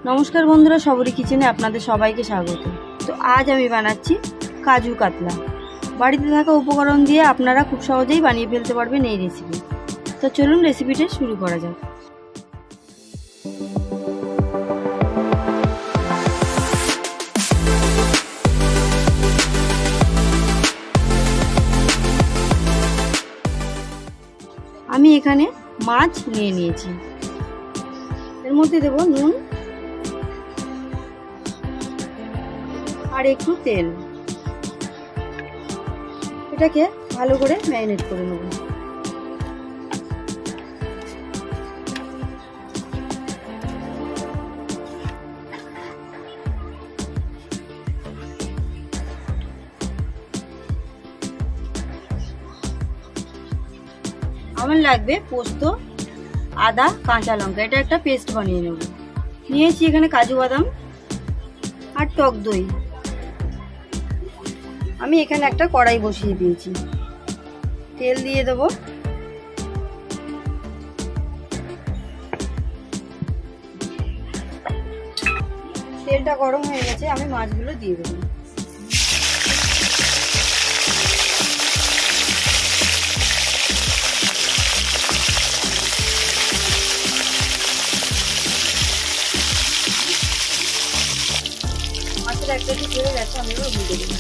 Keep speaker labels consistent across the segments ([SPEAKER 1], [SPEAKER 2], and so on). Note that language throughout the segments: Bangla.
[SPEAKER 1] নমস্কার বন্ধুরা, সবরি কিচেনে আপনাদের সবাইকে স্বাগত। তো আজ আমি বানাচ্ছি কাজু কাতলা। বাড়িতে থাকা উপকরণ দিয়ে আপনারা খুব সহজেই বানিয়ে ফেলতে পারবেন এই রেসিপি। তো চলুন রেসিপিটা শুরু করা যাক। আমি এখানে মাছ নিয়ে নিয়েছি, এর মধ্যে দেব নুন আর একটু তেল। এটাকে ভালো করে ম্যারিনেট করে নেব। আমার লাগবে পোস্ত, আদা, কাঁচা লঙ্কা। এটা একটা পেস্ট বানিয়ে নেব। নিয়েছি এখানে কাজু বাদাম আর টক দই। আমি এখানে একটা কড়াই বসিয়ে দিয়েছি, তেল দিয়ে দেব। তেলটা গরম হয়ে গেছে, আমি মাছগুলো দিয়ে দেবো। মাছের একটা দিক হয়ে গেছে, আমি এবার ভেজে দেবো।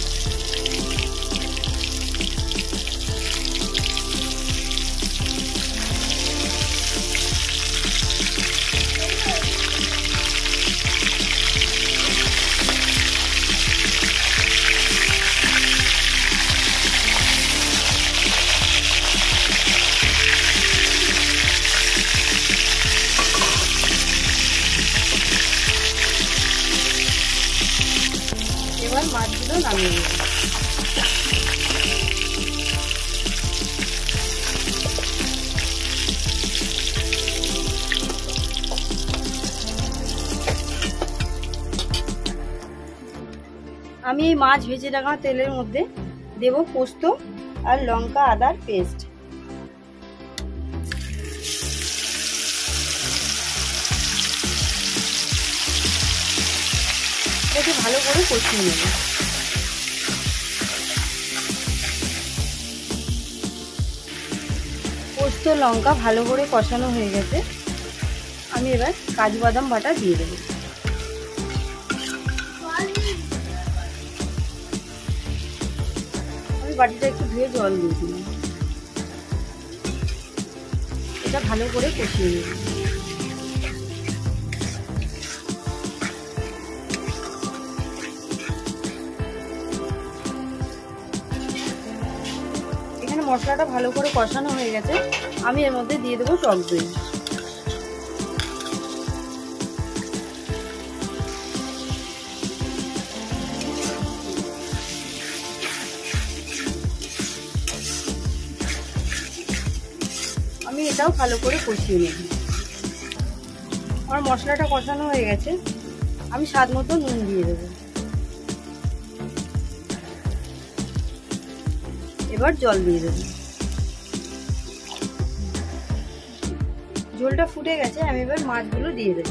[SPEAKER 1] এবার মাছগুলো নামিয়ে নেব। আমি এই মাছ ভেজে রাখা তেলের মধ্যে দেব পোস্ত আর লঙ্কা আদার পেস্ট। এটাকে ভালো করে কষিয়ে নেব। পোস্ত লঙ্কা ভালো করে কষানো হয়ে গেছে, আমি এবার কাজু বাদাম বাটা দিয়ে দেব। আমি বাটিটা একটু ধুয়ে জল দিয়ে দিলাম। এটা ভালো করে কষিয়ে নেব। মশলাটা ভালো করে কষানো হয়ে গেছে, আমি এর মধ্যে দিয়ে দেবো টক দই। আমি এটাও ভালো করে কষিয়ে নেব। আমার মশলাটা কষানো হয়ে গেছে, আমি স্বাদ মতো নুন দিয়ে দেবো। এবার জল দিয়ে দেব। ঝোলটা ফুটে গেছে, আমি এবার মাছগুলো দিয়ে দেব।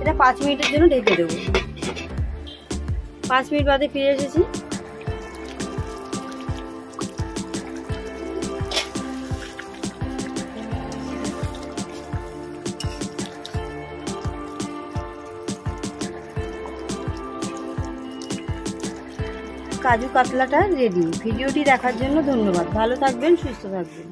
[SPEAKER 1] এটা 5 মিনিটের জন্য ঢেকে দেবো। 5 মিনিট বাদে ফিরে এসেছি। কাজু কাতলাটা রেডি। ভিডিওটি দেখার জন্য ধন্যবাদ। ভালো থাকবেন, সুস্থ থাকবেন।